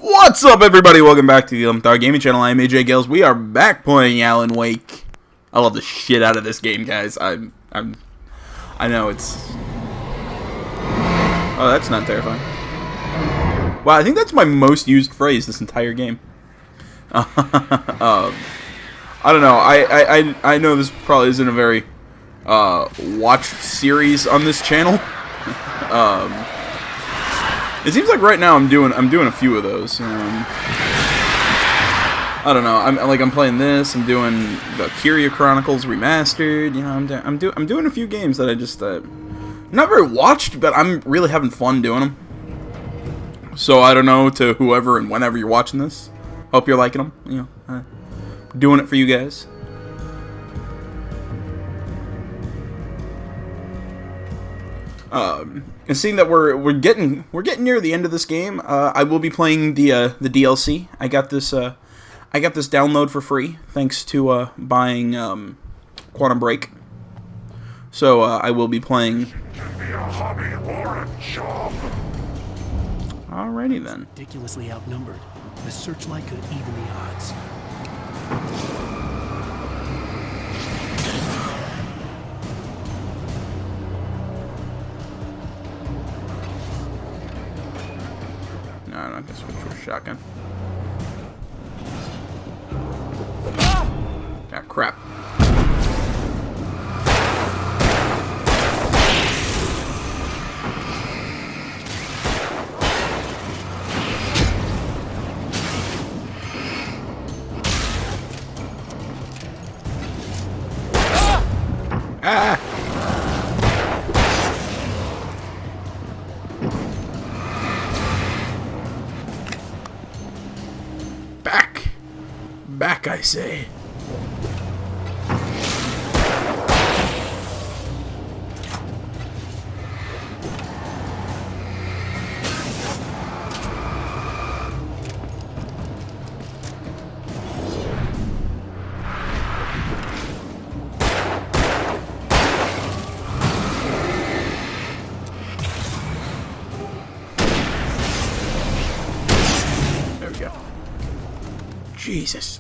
What's up, everybody? Welcome back to the Thar Gaming Channel. I'm AJ Gales. We are back playing Alan Wake. I love the shit out of this game, guys. I know it's. Oh, that's not terrifying. Wow, I think that's my most used phrase this entire game. I don't know. I know this probably isn't a very watched series on this channel. It seems like right now I'm doing a few of those. I don't know. I'm playing this. I'm doing the Kyria Chronicles Remastered. You know, I'm doing a few games that I just not very watched, but I'm really having fun doing them. So I don't know to whoever and whenever you're watching this. Hope you're liking them. You know, doing it for you guys. And seeing that we're getting near the end of this game, I will be playing the DLC. I got this download for free thanks to buying Quantum Break. So I will be playing. Alrighty then. Ridiculously outnumbered. The searchlight could even the odds. No, I'm not gonna switch to a shotgun. Ah, crap. Ah! Back, I say. There we go. Jesus.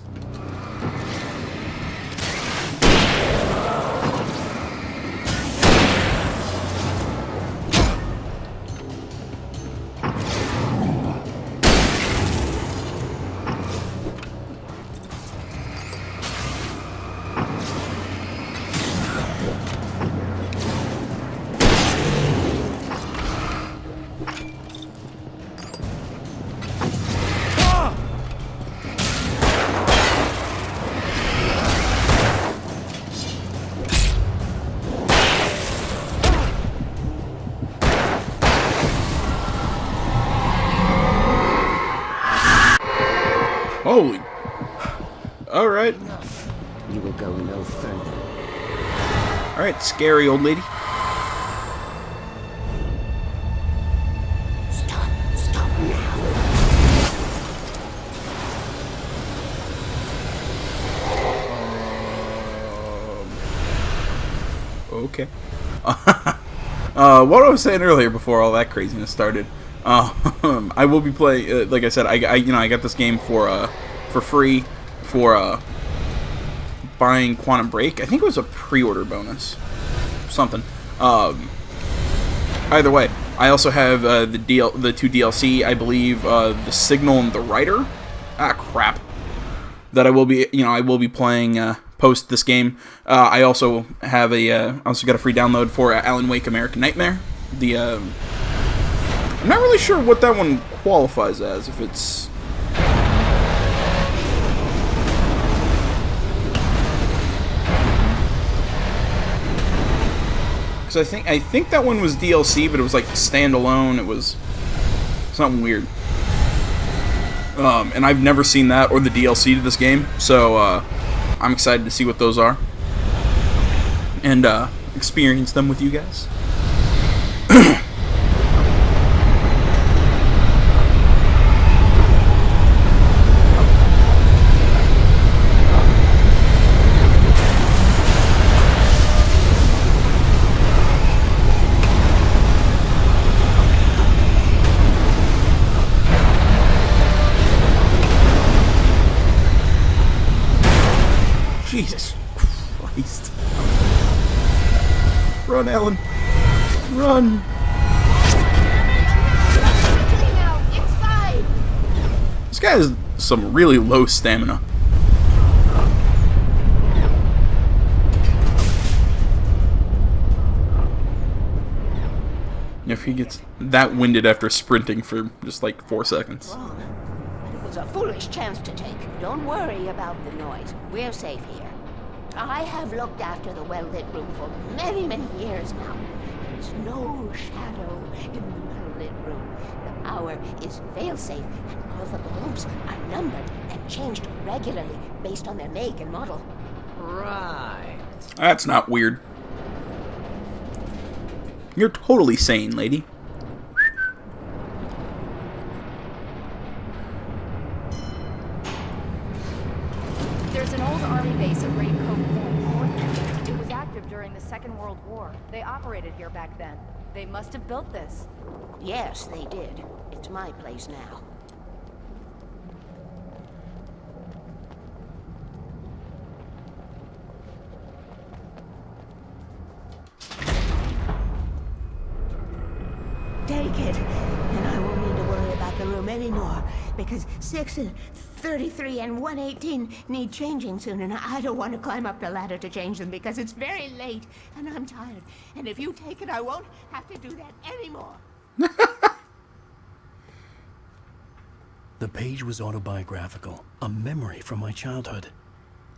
Holy. Alright. You will go no further. Alright, scary old lady. Stop now. Okay. What I was saying earlier before all that craziness started. I will be playing. Like I said, I got this game for free for buying Quantum Break. I think it was a pre-order bonus, something. Either way, I also have the two DLC. I believe the Signal and the Rider. Ah, crap. That I will be playing post this game. I also have I also got a free download for Alan Wake American Nightmare. I'm not really sure what that one qualifies as. If it's because I think that one was DLC, but it was like standalone. It was something weird. And I've never seen that or the DLC to this game, so I'm excited to see what those are and experience them with you guys. guy has some really low stamina. If he gets that winded after sprinting for just like 4 seconds. Wrong. But it was a foolish chance to take. Don't worry about the noise. We're safe here. I have looked after the well-lit room for many, many years now. There is no shadow in the well-lit room. The power is fail-safe, and all the bulbs are numbered and changed regularly based on their make and model. Right. That's not weird. You're totally sane, lady. There's an old army base at Raincoat Point. It was active during the Second World War. They operated here back then. They must have built this. Yes, they did. It's my place now. Take it, and I won't need to worry about the room anymore, because 6 and 33 and 118 need changing soon, and I don't want to climb up the ladder to change them because it's very late, and I'm tired. And if you take it, I won't have to do that anymore. The page was autobiographical, a memory from my childhood.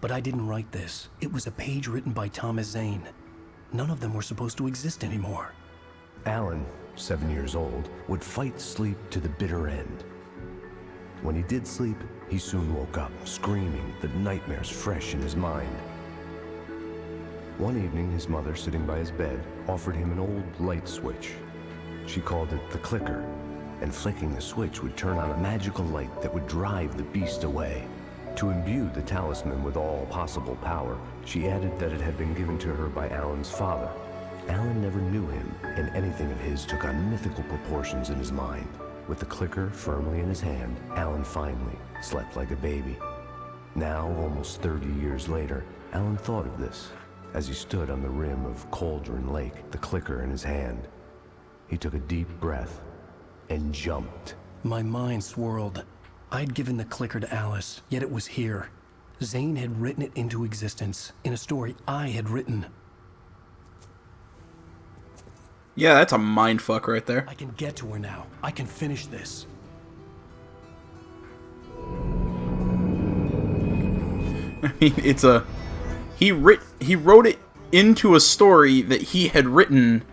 But I didn't write this. It was a page written by Thomas Zane. None of them were supposed to exist anymore. Alan, 7 years old, would fight sleep to the bitter end. When he did sleep, he soon woke up, screaming, the nightmares fresh in his mind. One evening, his mother, sitting by his bed, offered him an old light switch. She called it the clicker, and flicking the switch would turn on a magical light that would drive the beast away. To imbue the talisman with all possible power, she added that it had been given to her by Alan's father. Alan never knew him, and anything of his took on mythical proportions in his mind. With the clicker firmly in his hand, Alan finally slept like a baby. Now, almost 30 years later, Alan thought of this as he stood on the rim of Cauldron Lake, the clicker in his hand. He took a deep breath and jumped. My mind swirled. I'd given the clicker to Alice, yet it was here. Zane had written it into existence in a story I had written. Yeah, that's a mindfuck right there. I can get to her now. I can finish this. I mean, it's a... He wrote it into a story that he had written.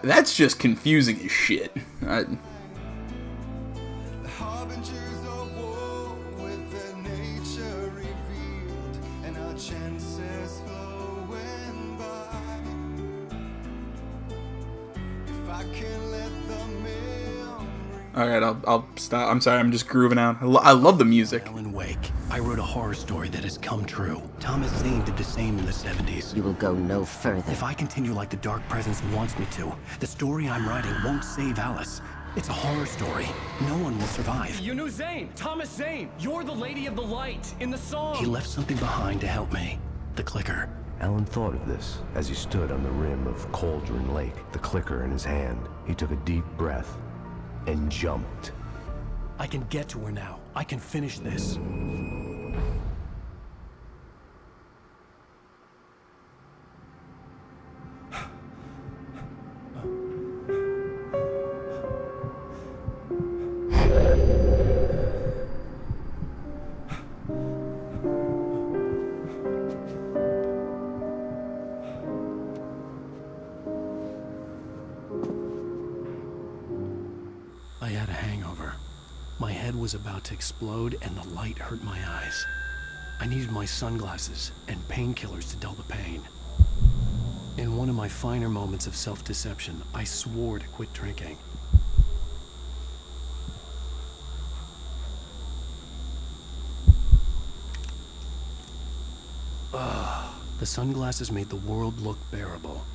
That's just confusing as shit. Harbingers of war with their nature revealed and our chances flowing by. If I can let the memory. Alright, I'll stop. I'm sorry, I'm just grooving out. I love the music. Alan Wake. I wrote a horror story that has come true. Thomas Zane did the same in the 70s. You will go no further. If I continue like the Dark Presence wants me to, the story I'm writing won't save Alice. It's a horror story. No one will survive. You knew Zane, Thomas Zane. You're the Lady of the Light in the song. He left something behind to help me. The clicker. Alan thought of this as he stood on the rim of Cauldron Lake, the clicker in his hand. He took a deep breath and jumped. I can get to her now. I can finish this. I had a hangover. My head was about to explode and the light hurt my eyes. I needed my sunglasses and painkillers to dull the pain. In one of my finer moments of self-deception, I swore to quit drinking. The sunglasses made the world look bearable.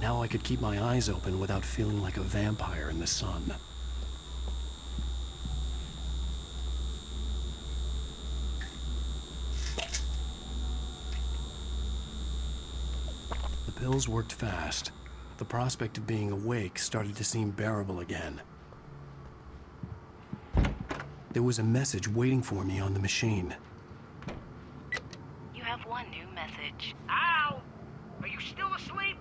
Now I could keep my eyes open without feeling like a vampire in the sun. The pills worked fast. The prospect of being awake started to seem bearable again. There was a message waiting for me on the machine. You have one new message. Al! Are you still asleep?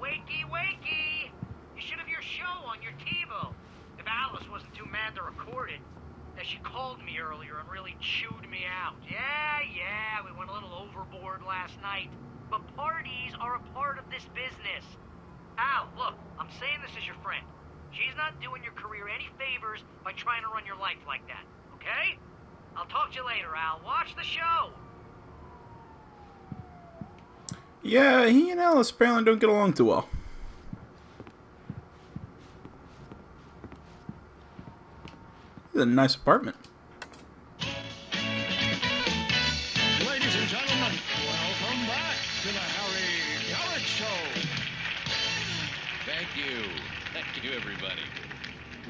Wakey, wakey! You should have your show on your TiVo. If Alice wasn't too mad to record it. She called me earlier and really chewed me out. Yeah, we went a little overboard last night. But parties are a part of this business. Al, look, I'm saying this as your friend. She's not doing your career any favors by trying to run your life like that, okay? I'll talk to you later, Al. Watch the show. Yeah, he and Alice apparently don't get along too well. It's a nice apartment. Ladies and gentlemen, welcome back to the Harry Garrett Show. Thank you. Thank you, everybody.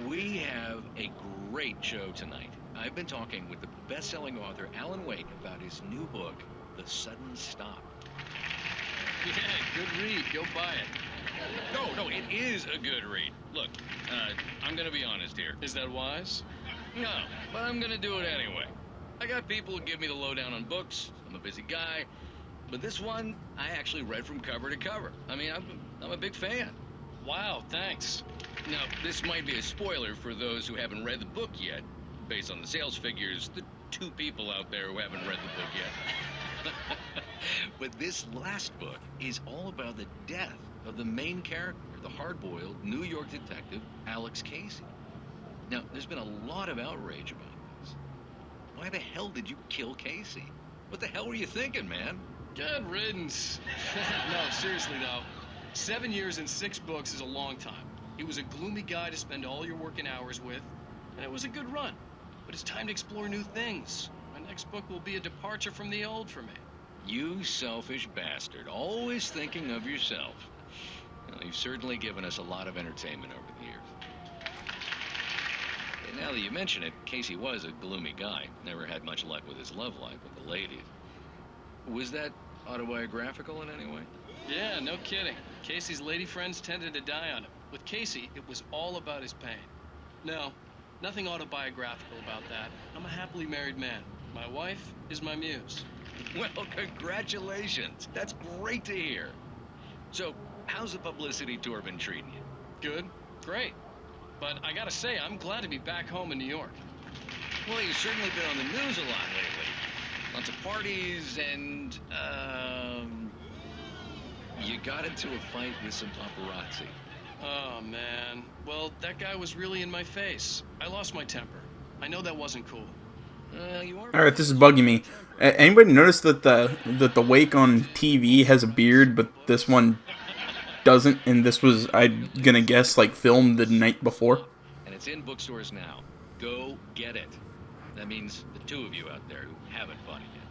We have a great show tonight. I've been talking with the best-selling author Alan Wake about his new book, The Sudden Stop. Yeah, good read. Go buy it. No, it is a good read. Look, I'm gonna be honest here. Is that wise? No, but I'm gonna do it anyway. I got people who give me the lowdown on books. I'm a busy guy. But this one, I actually read from cover to cover. I mean, I'm a big fan. Wow, thanks. Now, this might be a spoiler for those who haven't read the book yet. Based on the sales figures, the 2 people out there who haven't read the book yet. But this last book is all about the death of the main character, the hard-boiled New York detective, Alex Casey. Now, there's been a lot of outrage about this. Why the hell did you kill Casey? What the hell were you thinking, man? Good riddance. No, seriously, though. 7 years and 6 books is a long time. He was a gloomy guy to spend all your working hours with, and it was a good run. But it's time to explore new things. My next book will be a departure from the old for me. You selfish bastard, always thinking of yourself. Well, you've certainly given us a lot of entertainment over the years. And now that you mention it, Casey was a gloomy guy. Never had much luck with his love life with the ladies. Was that autobiographical in any way? Yeah, no kidding. Casey's lady friends tended to die on him. With Casey, it was all about his pain. No, nothing autobiographical about that. I'm a happily married man. My wife is my muse. Well, congratulations. That's great to hear. So, how's the publicity tour been treating you? Good. Great. But I gotta say, I'm glad to be back home in New York. Well, you've certainly been on the news a lot lately. Lots of parties and, you got into a fight with some paparazzi. Oh, man. Well, that guy was really in my face. I lost my temper. I know that wasn't cool. You are. All right, this is bugging me. Anybody notice that the Wake on TV has a beard, but this one doesn't? And this was, I'm gonna guess, like filmed the night before. And it's in bookstores now. Go get it. That means the 2 of you out there who haven't bought it yet.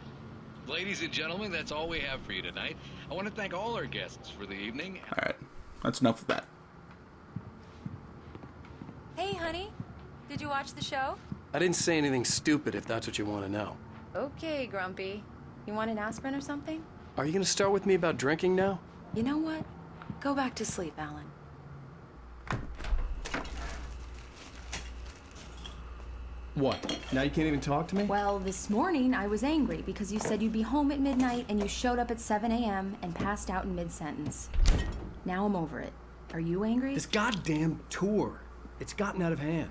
Ladies and gentlemen, that's all we have for you tonight. I want to thank all our guests for the evening. All right, that's enough of that. Hey, honey. Did you watch the show? I didn't say anything stupid if that's what you want to know. Okay, Grumpy. You want an aspirin or something? Are you going to start with me about drinking now? You know what? Go back to sleep, Alan. What? Now you can't even talk to me? Well, this morning I was angry because you said you'd be home at midnight and you showed up at 7 a.m. and passed out in mid-sentence. Now I'm over it. Are you angry? This goddamn tour. It's gotten out of hand.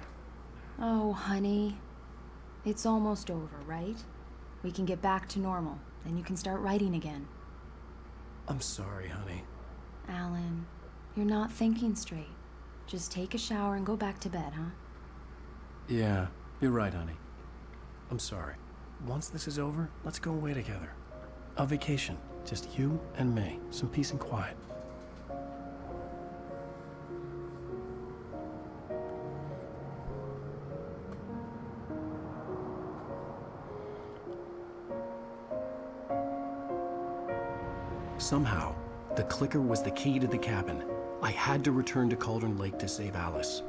Oh, honey. It's almost over, right? We can get back to normal. Then you can start writing again. I'm sorry, honey. Alan, you're not thinking straight. Just take a shower and go back to bed, huh? Yeah, you're right, honey. I'm sorry. Once this is over, let's go away together. A vacation. Just you and me. Some peace and quiet. Somehow, the clicker was the key to the cabin. I had to return to Cauldron Lake to save Alice.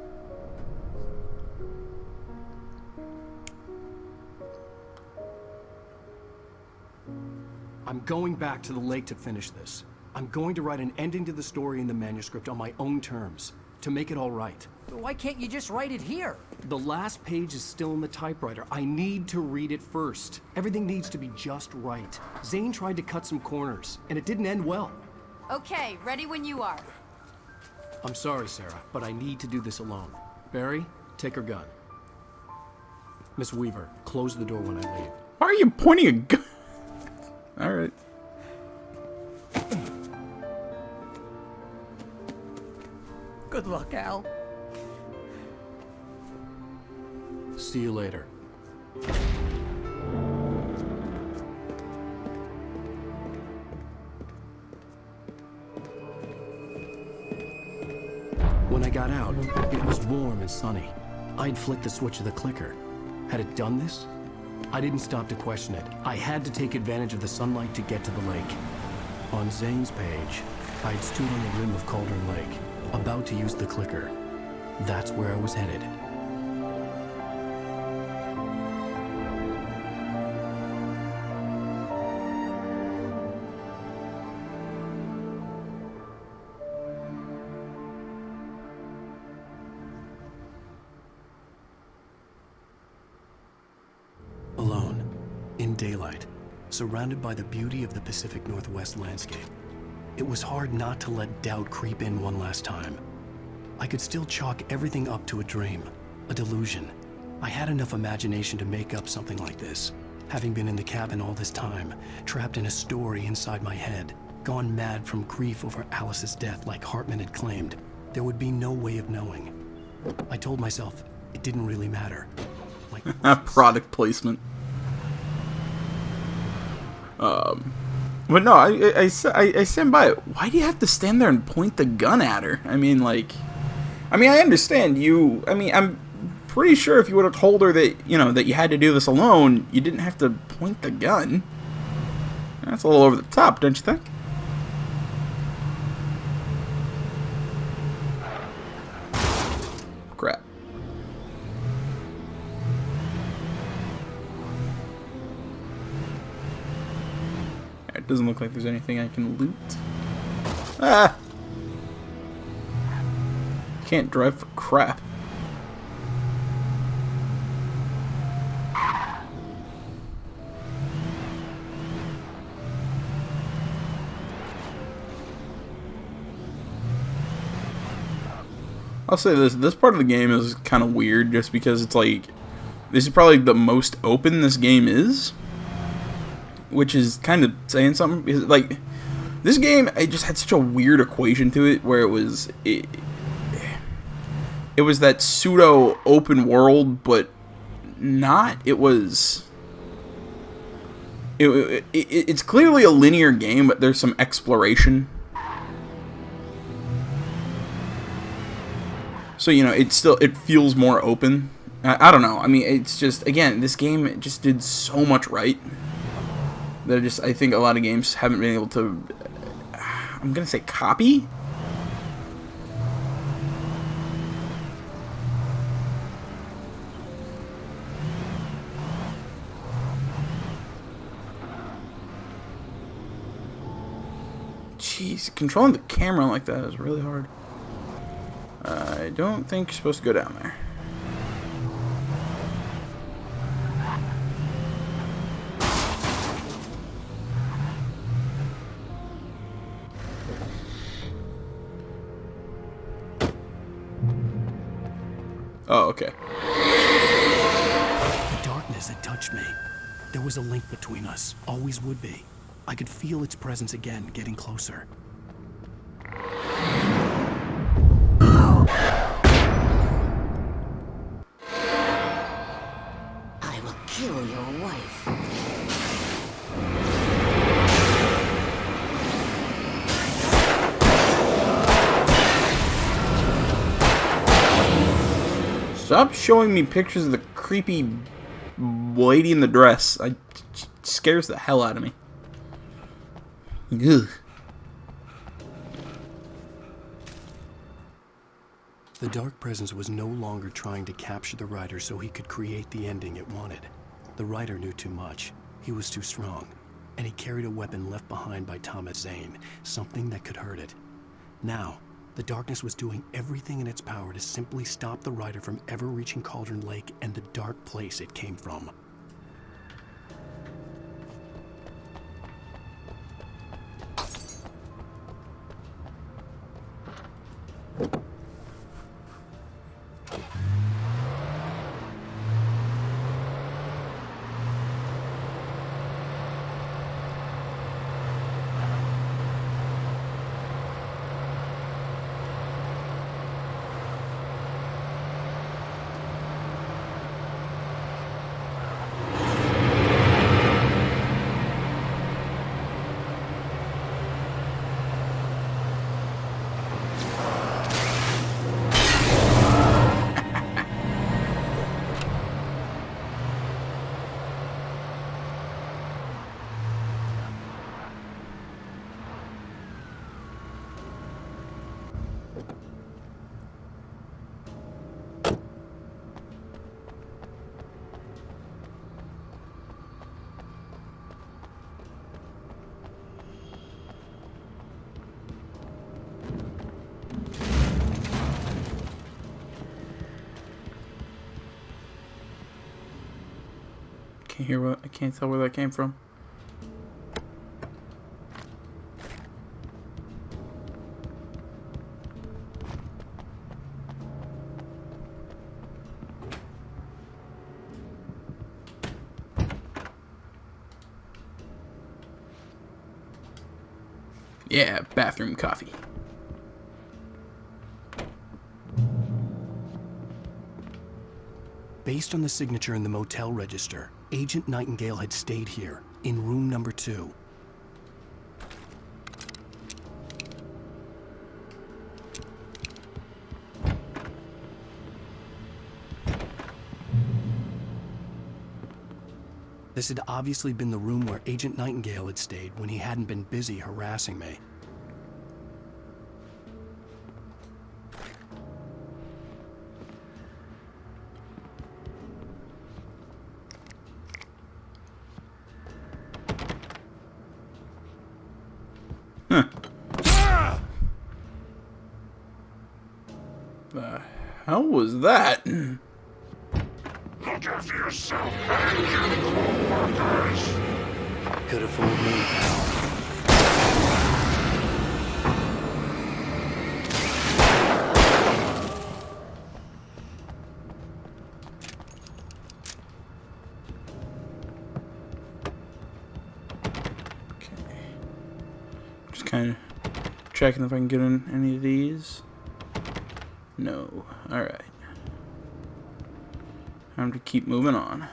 I'm going back to the lake to finish this. I'm going to write an ending to the story in the manuscript on my own terms. to make it all right. Why can't you just write it here? The last page is still in the typewriter. I need to read it first. Everything needs to be just right. Zane tried to cut some corners, and it didn't end well. Okay, ready when you are. I'm sorry, Sarah, but I need to do this alone. Barry, take her gun. Miss Weaver, close the door when I leave. Why are you pointing a gun? Alright. Good luck, Al. See you later. When I got out, it was warm and sunny. I'd flicked the switch of the clicker. Had it done this? I didn't stop to question it. I had to take advantage of the sunlight to get to the lake. On Zane's page, I'd stood on the rim of Cauldron Lake, about to use the clicker. That's where I was headed. Alone, in daylight, surrounded by the beauty of the Pacific Northwest landscape, it was hard not to let doubt creep in one last time. I could still chalk everything up to a dream, a delusion. I had enough imagination to make up something like this, having been in the cabin all this time, trapped in a story inside my head, gone mad from grief over Alice's death like Hartman had claimed. There would be no way of knowing. I told myself it didn't really matter. Product placement. But no, I stand by it. Why do you have to stand there and point the gun at her? I mean, I understand you. I mean, I'm pretty sure if you would have told her that, that you had to do this alone, you didn't have to point the gun. That's a little over the top, don't you think? Crap. It doesn't look like there's anything I can loot. Ah! Can't drive for crap. I'll say this part of the game is kind of weird just because it's like, this is probably the most open this game is. Which is kind of saying something. Because, like, this game, it just had such a weird equation to it where it was that pseudo open world, but not. It's clearly a linear game, but there's some exploration. So, it feels more open. I don't know. I mean, it's just, again, this game just did so much right. I think a lot of games haven't been able to, I'm gonna say, copy? Jeez, controlling the camera like that is really hard. I don't think you're supposed to go down there. Oh, okay. The darkness had touched me. There was a link between us, always would be. I could feel its presence again, getting closer. I will kill your wife. Stop showing me pictures of the creepy lady in the dress. It scares the hell out of me. Ugh. The dark presence was no longer trying to capture the writer so he could create the ending it wanted. The writer knew too much. He was too strong. And he carried a weapon left behind by Thomas Zane, something that could hurt it. Now, The darkness was doing everything in its power to simply stop the rider from ever reaching Cauldron Lake and the dark place it came from. I can't tell where that came from. Yeah, bathroom coffee. Based on the signature in the motel register, Agent Nightingale had stayed here, in room number 2. This had obviously been the room where Agent Nightingale had stayed when he hadn't been busy harassing me. The hell was that? Look after yourself, man. Workers. Could have fooled me. Just kind of checking if I can get in any of these. No. Alright. Time to keep moving on.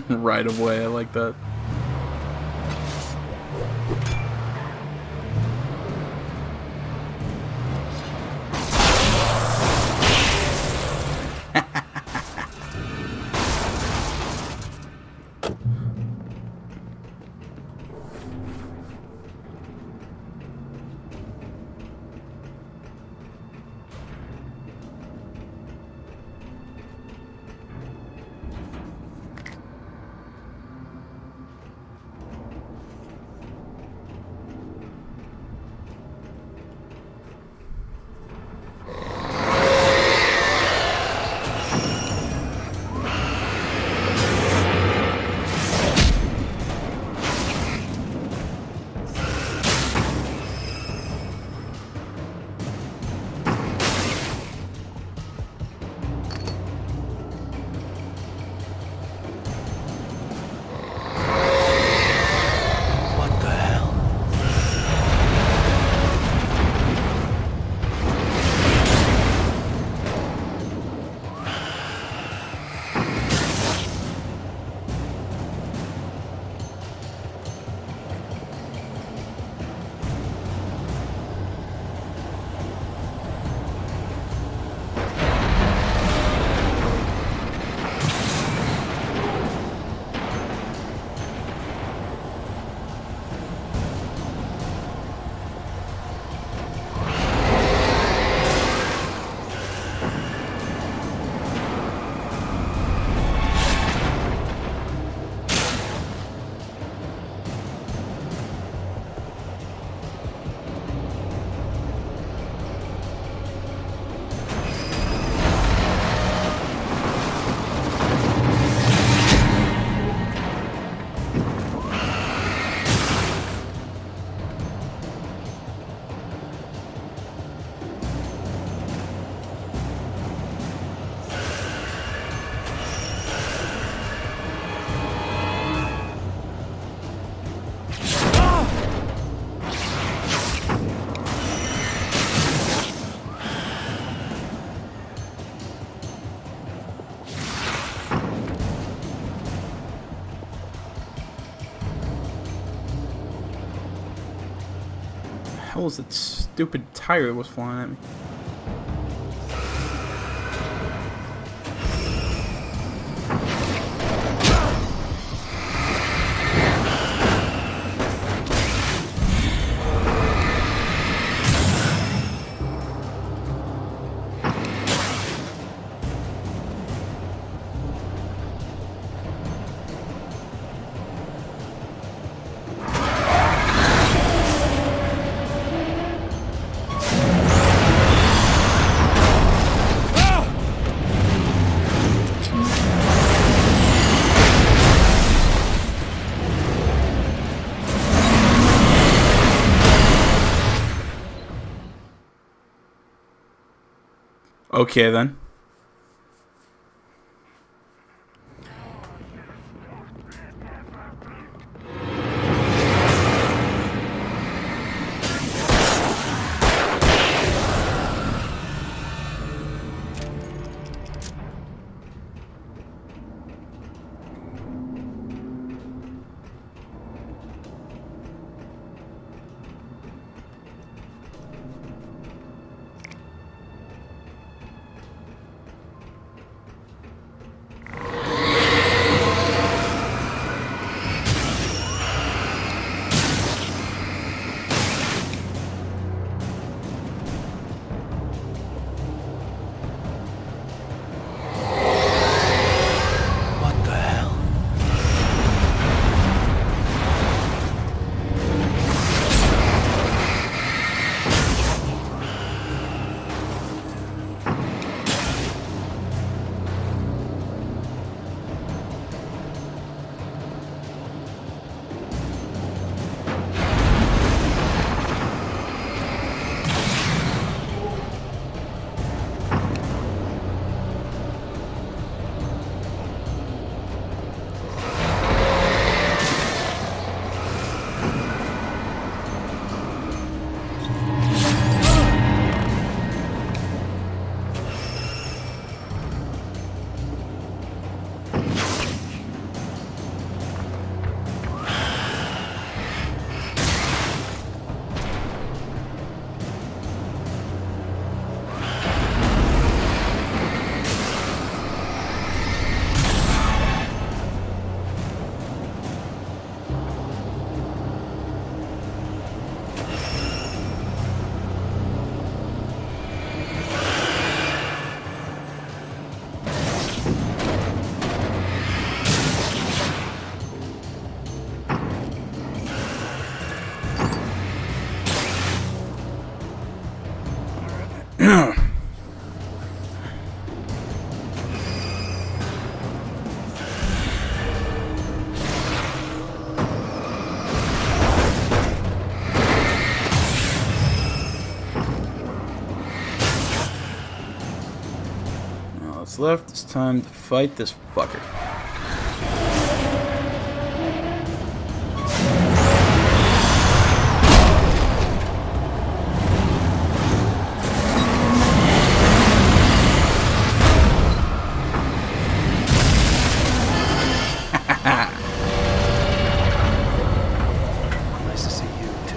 Right away, I like that. hell was that stupid tire that was flying at me? Okay, then. Left. It's time to fight this fucker. Nice to see you too.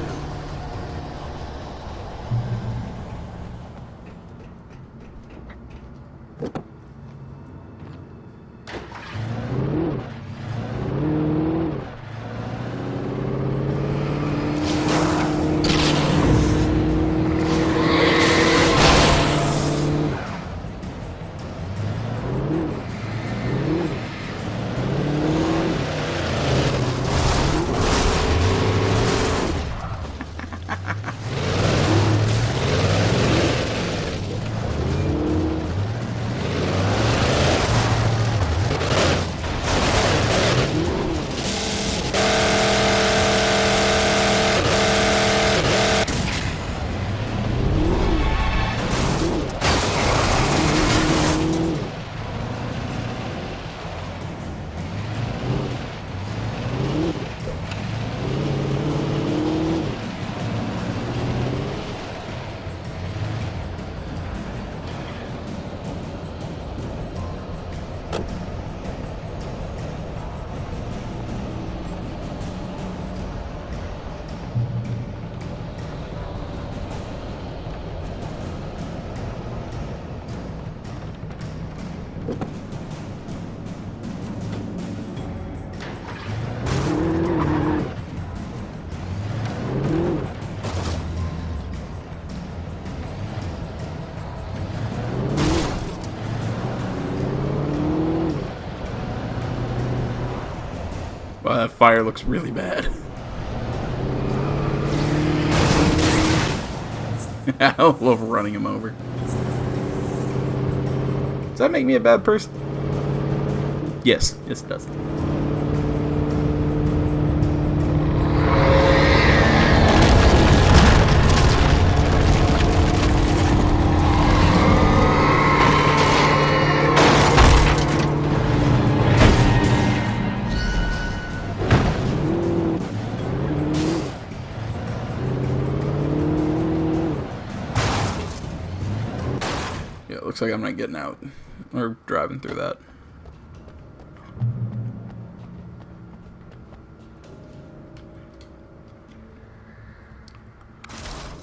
Wow, that fire looks really bad. I love running him over. Does that make me a bad person? Yes. Yes, it does. Looks like I'm not getting out or driving through that.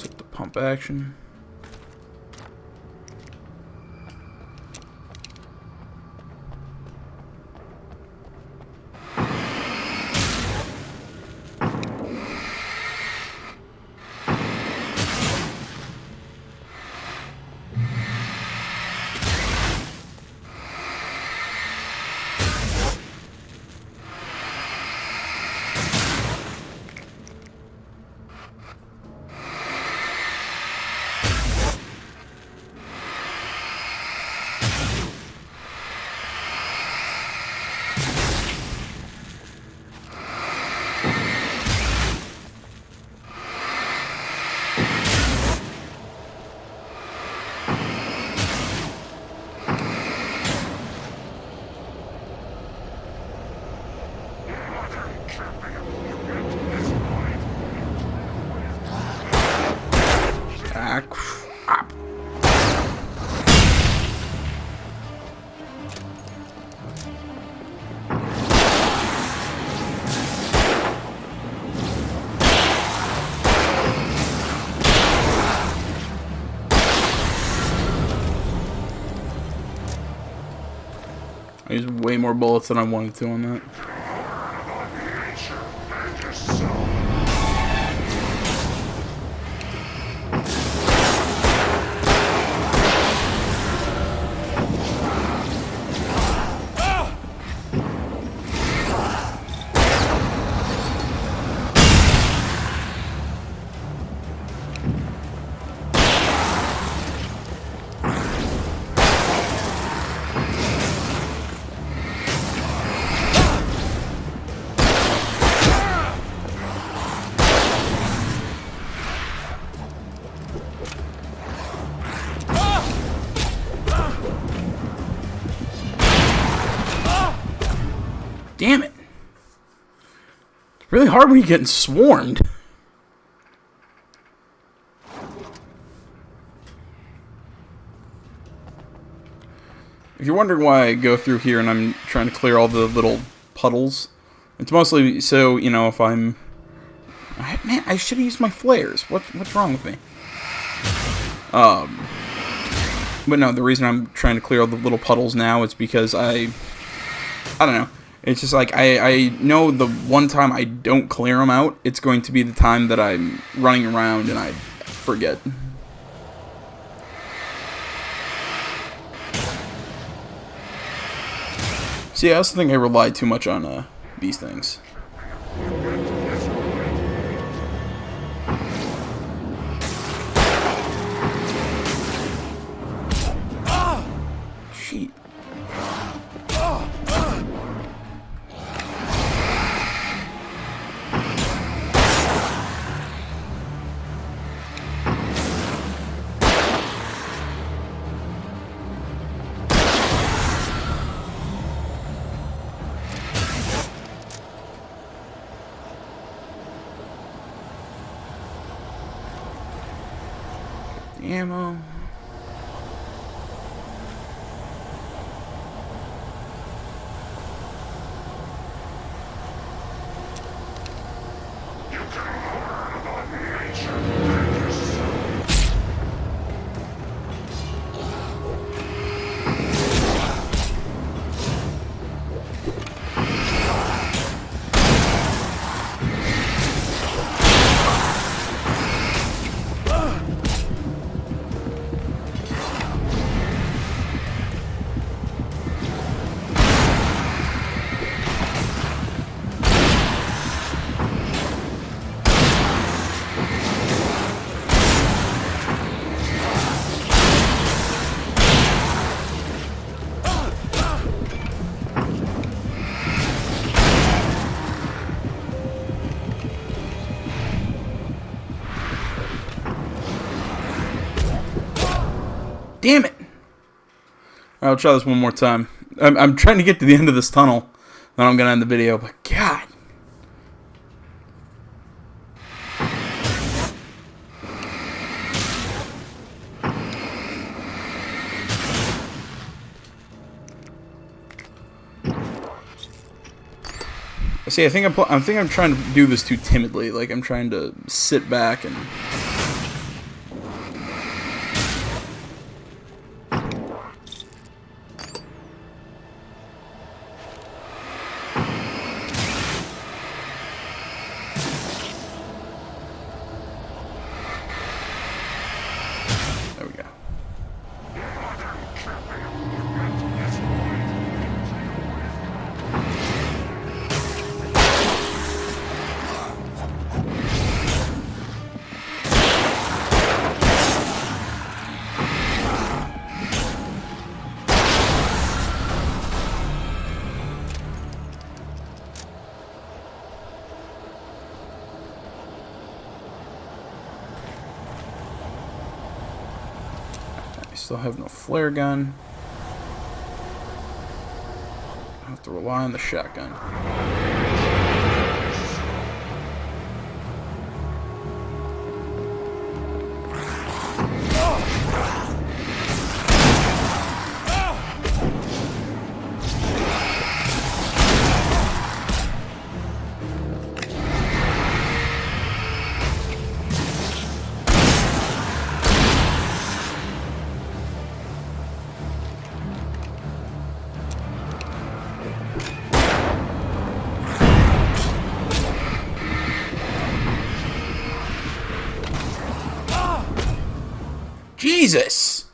Take the pump action. Ah, crap. I used way more bullets than I wanted to on that. Damn it. It's really hard when you're getting swarmed. If you're wondering why I go through here and I'm trying to clear all the little puddles, it's mostly so, you know, if I'm... Man, I should have used my flares. What's wrong with me? But no, the reason I'm trying to clear all the little puddles now is because I don't know. It's just like, I know the one time I don't clear them out, it's going to be the time that I'm running around and I forget. See, I also think I rely too much on these things. Sheet. Ammo. Damn it! I'll try this one more time. I'm trying to get to the end of this tunnel. Then I'm gonna end the video, but God. See, I think I'm trying to do this too timidly. Like, I'm trying to sit back and... There we go. Still have no flare gun. I have to rely on the shotgun. Jesus!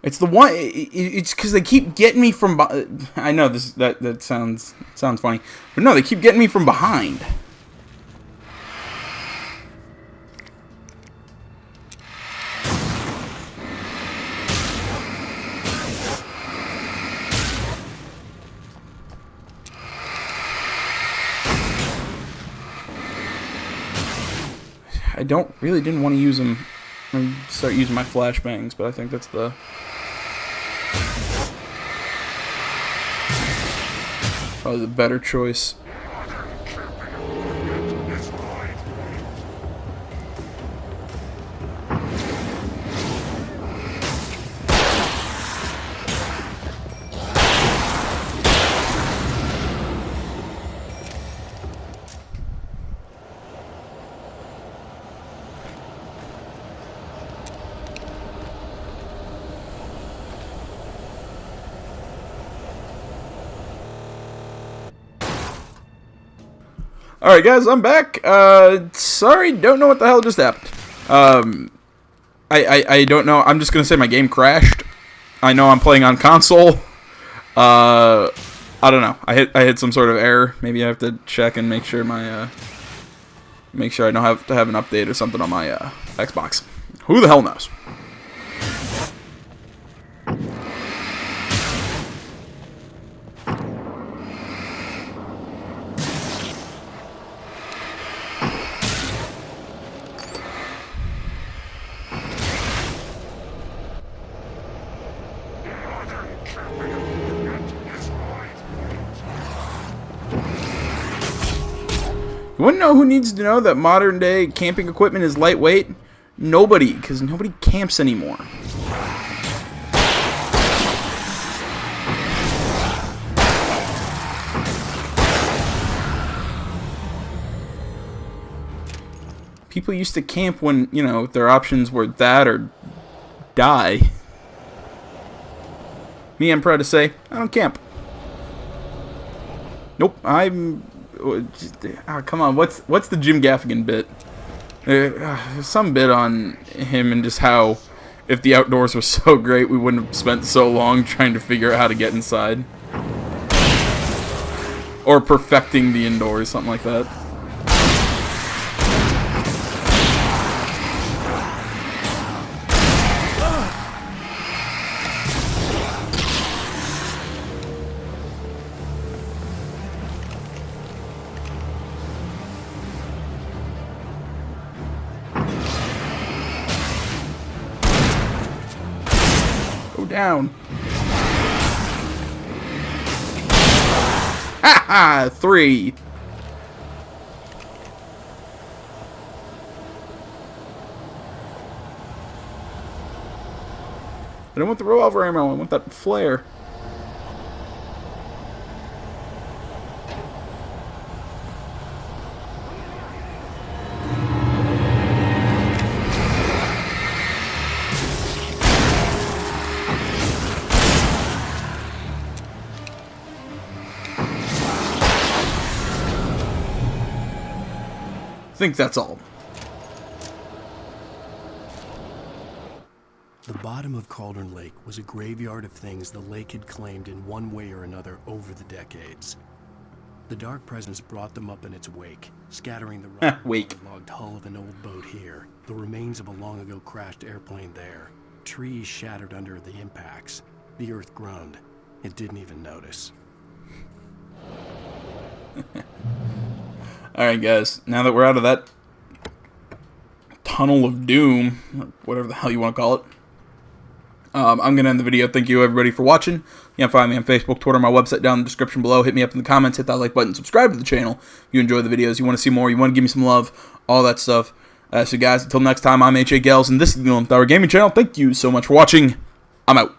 It's the one. It's because they keep getting me from. I know this. That sounds funny, but no, they keep getting me from behind. I didn't want to use them. I start using my flashbangs, but I think that's probably the better choice. Alright guys, I'm back. Sorry, don't know what the hell just happened. I don't know. I'm just gonna say my game crashed. I know I'm playing on console. I don't know. I hit some sort of error. Maybe I have to check and make sure I don't have to have an update or something on my Xbox. Who the hell knows? You wanna know who needs to know that modern day camping equipment is lightweight? Nobody, because nobody camps anymore. People used to camp when, you know, their options were that or die. Me, I'm proud to say, I don't camp. Nope, come on, what's the Jim Gaffigan bit? Some bit on him and just how if the outdoors were so great we wouldn't have spent so long trying to figure out how to get inside. Or perfecting the indoors, something like that. down. Ha ha! 3. I don't want the revolver ammo, I want that flare. I think that's all. The bottom of Cauldron Lake was a graveyard of things the lake had claimed in one way or another over the decades. The Dark Presence brought them up in its wake, scattering the logged hull of an old boat here, the remains of a long-ago crashed airplane there, trees shattered under the impacts. The earth groaned. It didn't even notice. Alright guys, now that we're out of that tunnel of doom, or whatever the hell you want to call it, I'm going to end the video. Thank you everybody for watching. You can find me on Facebook, Twitter, my website down in the description below. Hit me up in the comments, hit that like button, subscribe to the channel if you enjoy the videos, you want to see more, you want to give me some love, all that stuff. So guys, until next time, I'm H.A. Gales, and this is the 11th Hour Gaming Channel. Thank you so much for watching. I'm out.